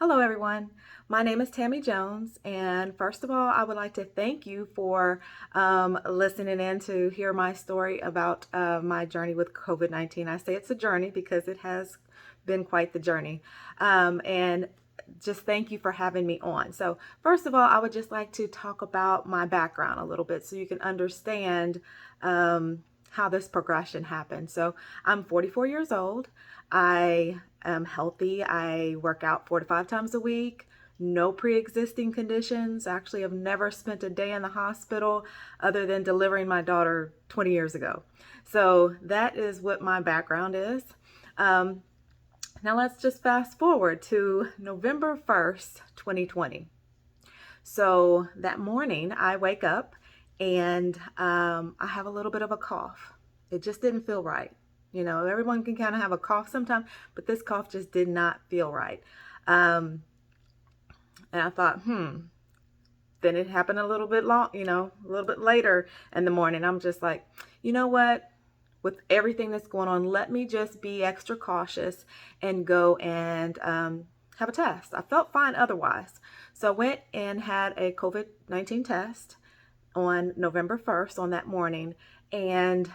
Hello, everyone. My name is Tammy Jones, and first of all, I would like to thank you for listening in to hear my story about my journey with COVID-19. I say it's a journey because it has been quite the journey. And just thank you for having me on. So, first of all, I would just like to talk about my background a little bit so you can understand how this progression happened. So, I'm 44 years old. I am healthy. I work out 4 to 5 times a week. No pre-existing conditions. Actually, I've never spent a day in the hospital other than delivering my daughter 20 years ago. So that is what my background is. Um, Now let's just fast forward to November 1st, 2020. So that morning I wake up and I have a little bit of a cough. It just didn't feel right. You know, everyone can kind of have a cough sometimes, but this cough just did not feel right. Um, and I thought, then it happened a little bit a little bit later in the morning. I'm just like, you know what? With everything that's going on, let me just be extra cautious and go and have a test. I felt fine otherwise. So I went and had a COVID-19 test on November 1st on that morning, and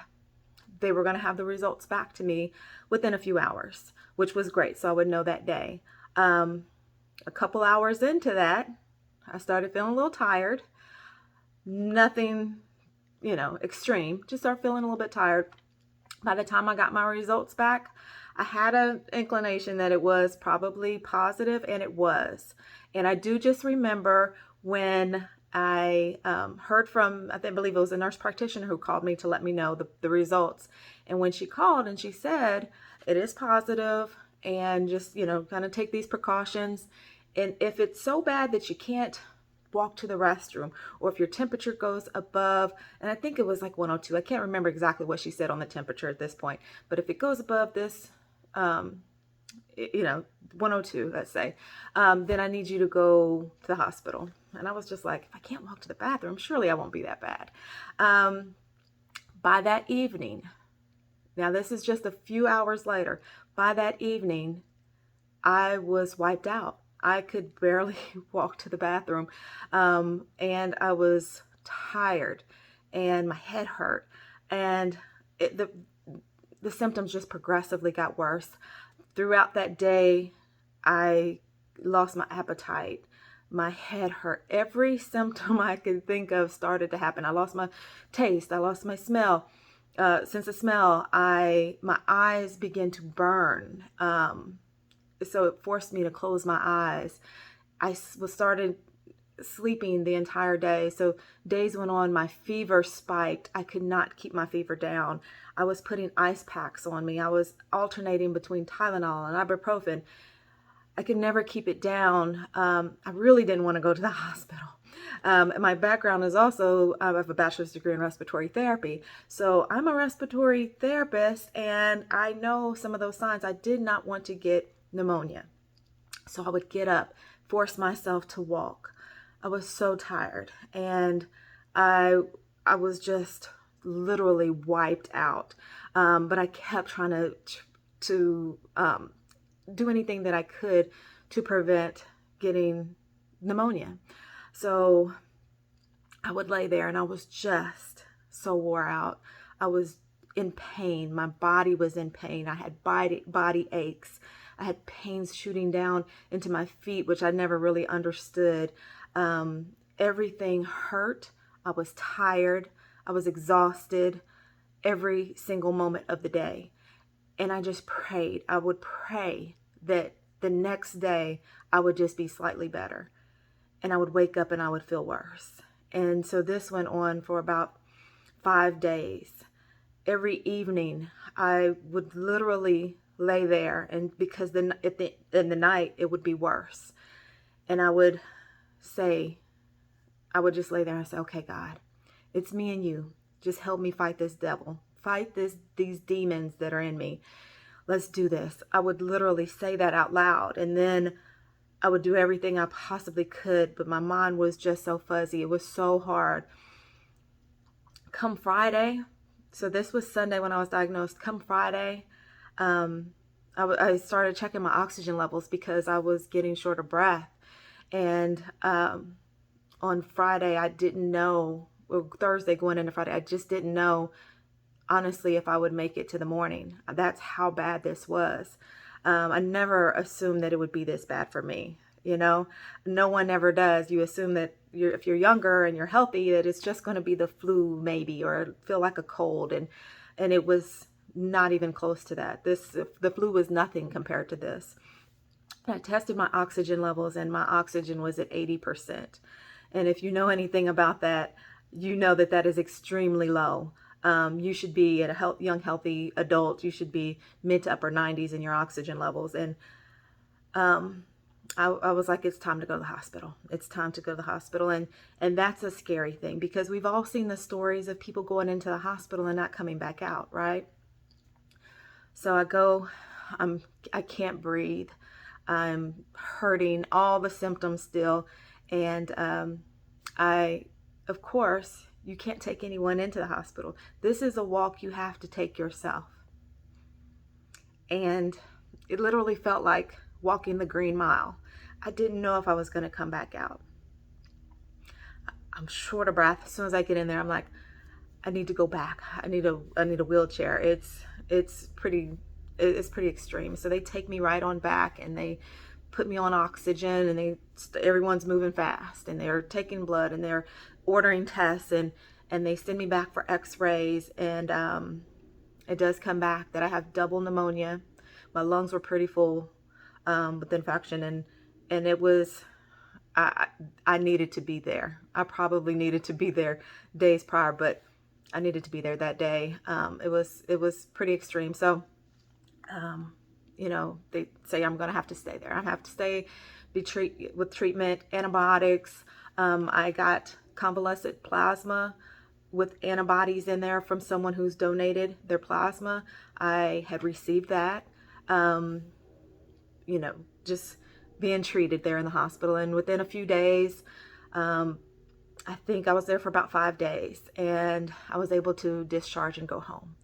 they were going to have the results back to me within a few hours, which was great. So I would know that day. A couple hours into that, I started feeling a little tired. Nothing, extreme. Just started feeling a little bit tired. By the time I got my results back, I had an inclination that it was probably positive, and it was. And I do just remember when I heard from, believe it was a nurse practitioner who called me to let me know the results. And when she called and she said, it is positive, and just, kind of take these precautions. And if it's so bad that you can't walk to the restroom, or if your temperature goes above, and I think it was like 102. I can't remember exactly what she said on the temperature at this point, but if it goes above this, um, 102, let's say, then I need you to go to the hospital. And I was just like, if I can't walk to the bathroom, surely I won't be that bad. By that evening, now this is just a few hours later, by that evening, I was wiped out. I could barely walk to the bathroom. And I was tired and my head hurt. And the symptoms just progressively got worse. Throughout that day, I lost my appetite. My head hurt. Every symptom I could think of started to happen. I lost my taste. I lost my smell. Sense of smell. My eyes began to burn. So it forced me to close my eyes. I was started sleeping the entire day. So days went on, my fever spiked. I could not keep my fever down. I was putting ice packs on me. I was alternating between Tylenol and ibuprofen. I could never keep it down. I really didn't want to go to the hospital. My background is also, I have a bachelor's degree in respiratory therapy. So I'm a respiratory therapist, and I know some of those signs. I did not want to get pneumonia. So I would get up, force myself to walk. I was so tired, and I was just literally wiped out. But I kept trying to do anything that I could to prevent getting pneumonia. So I would lay there, and I was just so wore out. I was in pain. My body was in pain. I had body aches. I had pains shooting down into my feet, which I never really understood. Everything hurt. I was tired. I was exhausted every single moment of the day. And I just prayed. I would pray that the next day I would just be slightly better. And I would wake up and I would feel worse. And so this went on for about 5 days. Every evening I would literally lay there, and because in the night it would be worse. And I would just lay there and say, okay, God, it's me and you. Just help me fight this devil. Fight these demons that are in me. Let's do this. I would literally say that out loud, and then I would do everything I possibly could, but my mind was just so fuzzy. It was so hard. Come Friday, so this was Sunday when I was diagnosed. Come Friday, I started checking my oxygen levels because I was getting short of breath. And on Friday, I didn't know, well, Thursday going into Friday, I just didn't know, honestly, if I would make it to the morning. That's how bad this was. I never assumed that it would be this bad for me. You know, no one ever does. You assume that if you're younger and you're healthy, that it's just going to be the flu maybe, or feel like a cold. And it was not even close to that. The flu was nothing compared to this. I tested my oxygen levels and my oxygen was at 80%. And if you know anything about that, you know that that is extremely low. You should be at a young, healthy adult. You should be mid to upper 90s in your oxygen levels. And I was like, it's time to go to the hospital. It's time to go to the hospital. And that's a scary thing because we've all seen the stories of people going into the hospital and not coming back out, right? So I go, I can't breathe. I'm hurting, all the symptoms still. And of course, you can't take anyone into the hospital. This is a walk you have to take yourself. And it literally felt like walking the Green Mile. I didn't know if I was going to come back out. I'm short of breath. As soon as I get in there, I'm like, I need to go back. I need a wheelchair. It's pretty extreme. So they take me right on back and they put me on oxygen, and everyone's moving fast, and they're taking blood, and they're ordering tests, and they send me back for x-rays, and it does come back that I have double pneumonia. My lungs were pretty full with infection, and it was, I needed to be there. I probably needed to be there days prior, but I needed to be there that day. It was pretty extreme. So you know, they say I'm going to have to stay there. I have to stay, with treatment, antibiotics. I got convalescent plasma with antibodies in there from someone who's donated their plasma. I had received that, you know, just being treated there in the hospital. And within a few days, I think I was there for about 5 days, and I was able to discharge and go home.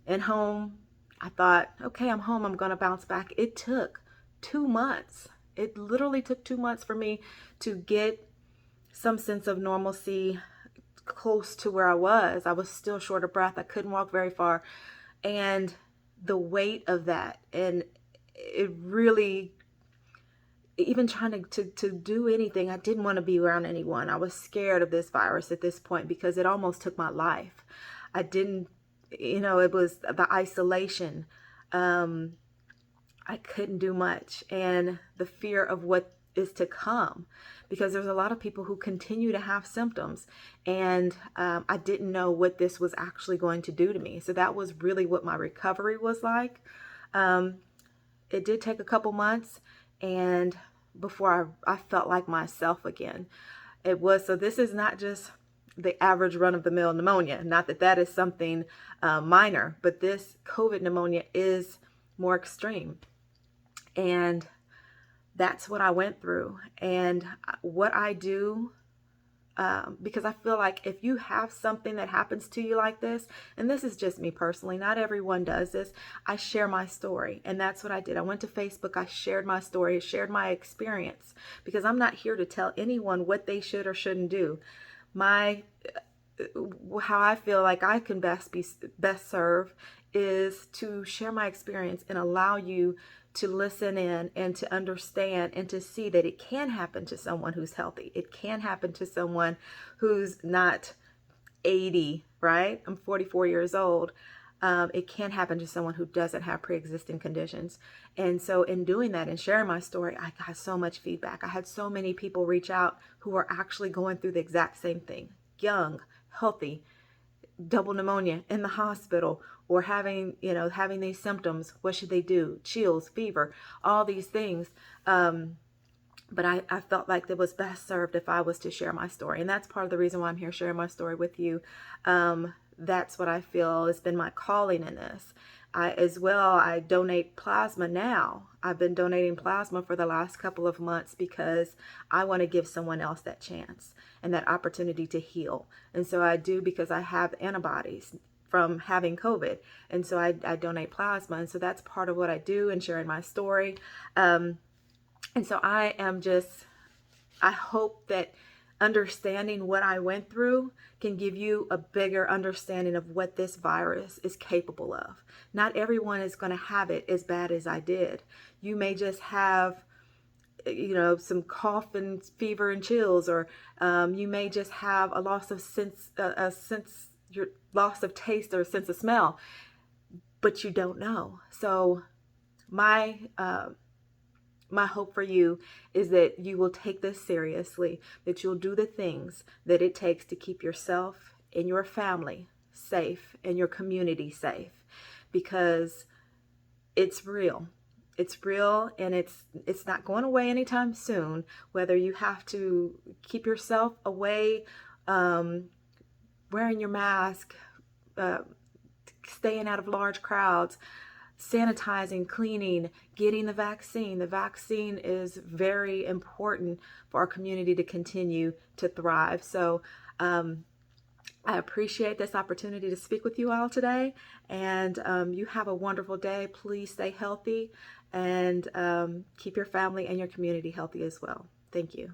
And home, I thought, okay, I'm home. I'm going to bounce back. It took 2 months. It literally took 2 months for me to get some sense of normalcy close to where I was. I was still short of breath. I couldn't walk very far. And the weight of that, and it really, even trying to do anything, I didn't want to be around anyone. I was scared of this virus at this point because it almost took my life. I didn't, you know, it was the isolation. I couldn't do much, and the fear of what is to come, because there's a lot of people who continue to have symptoms, and I didn't know what this was actually going to do to me. So that was really what my recovery was like. It did take a couple months, and before I felt like myself again. It was, so this is not just the average run-of-the-mill pneumonia. Not that that is something minor, but this COVID pneumonia is more extreme. And that's what I went through. And what I do, because I feel like if you have something that happens to you like this, and this is just me personally, not everyone does this, I share my story. And that's what I did. I went to Facebook, I shared my story, shared my experience, because I'm not here to tell anyone what they should or shouldn't do. How I feel like I can best serve is to share my experience and allow you to listen in and to understand and to see that it can happen to someone who's healthy. It can happen to someone who's not 80, right? I'm 44 years old. It can happen to someone who doesn't have pre-existing conditions. And so in doing that and sharing my story, I got so much feedback. I had so many people reach out who are actually going through the exact same thing. Young, healthy, double pneumonia in the hospital, or having these symptoms. What should they do? Chills, fever, all these things. But I felt like it was best served if I was to share my story. And that's part of the reason why I'm here sharing my story with you. That's what I feel has been my calling in this. I donate plasma now. I've been donating plasma for the last couple of months because I want to give someone else that chance and that opportunity to heal. And so I do, because I have antibodies from having COVID. And so I donate plasma. And so that's part of what I do and sharing my story. And so I hope that understanding what I went through can give you a bigger understanding of what this virus is capable of. Not everyone is going to have it as bad as I did. You may just have, some cough and fever and chills, or you may just have a loss of your loss of taste or sense of smell, but you don't know. So my hope for you is that you will take this seriously, that you'll do the things that it takes to keep yourself and your family safe and your community safe, because it's real. It's real, and it's not going away anytime soon. Whether you have to keep yourself away, wearing your mask, staying out of large crowds, sanitizing, cleaning, getting the vaccine. The vaccine is very important for our community to continue to thrive. So I appreciate this opportunity to speak with you all today, and you have a wonderful day. Please stay healthy and keep your family and your community healthy as well. Thank you.